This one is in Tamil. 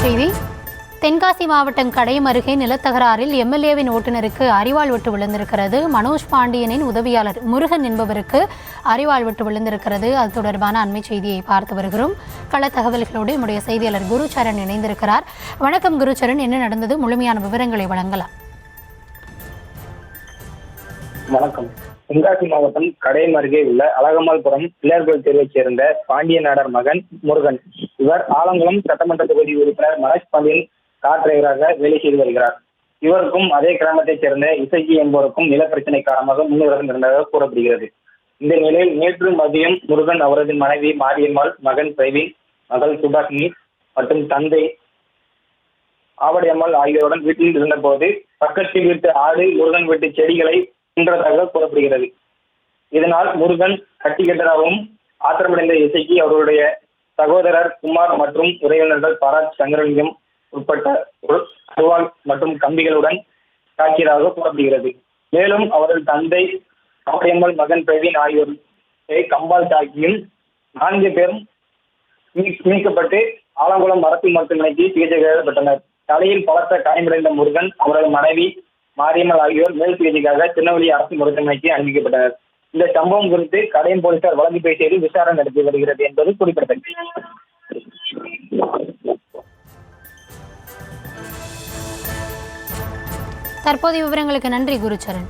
செய்தி. தென்காசி மாவட்டம் கடையம் அருகே நிலத்தகராறில் எம்எல்ஏவின் ஓட்டுநருக்கு அரிவாள் விட்டு விழுந்திருக்கிறது. மனோஜ் பாண்டியனின் உதவியாளர் முருகன் என்பவருக்கு அரிவாள் விட்டு விழுந்திருக்கிறது. அது தொடர்பான அண்மை செய்தியை பார்த்து வருகிறோம். கள தகவல்களோடு நம்முடைய செய்தியாளர் குருச்சரண் இணைந்திருக்கிறார். வணக்கம் குருச்சரண், என்ன நடந்தது? முழுமையான விவரங்களை வழங்கலாம். வணக்கம். தென்காசி மாவட்டம் கடையம் அருகே உள்ள அழகம்மாள்புரம் பிள்ளையார்கோவில் தெருவைச் சேர்ந்த பாண்டிய நாடார் மகன் முருகன். இவர் ஆலங்குளம் சட்டமன்ற தொகுதி உறுப்பினர் மனோஜ் பாண்டியன் கார் டிரைவராக வேலை செய்து வருகிறார். இவருக்கும் அதே கிராமத்தைச் சேர்ந்த இசைக்கு என்பவருக்கும் நிலப்பிரச்சனை காரணமாக முன்னுடன் இருந்ததாக கூறப்படுகிறது. இந்த நிலையில் நேற்று மதியம் முருகன் அவரது மனைவி மாரியம்மாள், மகன் பிரவீன், மகள் சுபாஷினி மற்றும் தந்தை ஆவடியம்மாள் ஆகியோருடன் வீட்டில் இருந்தபோது பக்கத்து வீட்டு ஆடு முருகன் வீட்டு செடிகளை தின்றதாக கூறப்படுகிறது. இதனால் முருகன் கட்டிக்கட்டதாகவும் ஆத்திரமடைந்த இசைக்கு அவருடைய சகோதரர் குமார் மற்றும் உறவினர்கள் பராஜ், சங்கரலிங்கம் உட்பட்ட அருவாள் மற்றும் கம்பிகளுடன் தாக்கியதாக கூறப்படுகிறது. மேலும் அவரது தந்தை ஆவடியம்மாள், மகன் பிரவீன் ஆகியோரை கம்பால் தாக்கியும் 4 பேரும் மீட்கப்பட்டு ஆலங்குளம் அரசு மருத்துவமனைக்கு சிகிச்சை பெற்றனர். தலையில் பலத்த காயமடைந்த முருகன், அவரது மனைவி மாரியம்மாள் ஆகியோர் மேல் சிகிச்சைக்காக திருநெல்வேலி அரசு மருத்துவமனைக்கு அனுமதிக்கப்பட்டனர். இந்த சம்பவம் குறித்து கடையம் போலீசார் வழக்கு பதிவு செய்து விசாரணை நடத்தி வருகிறது என்பது குறிப்பிடத்தக்கது. தற்போதைய விவரங்களுக்கு நன்றி குருச்சரண்.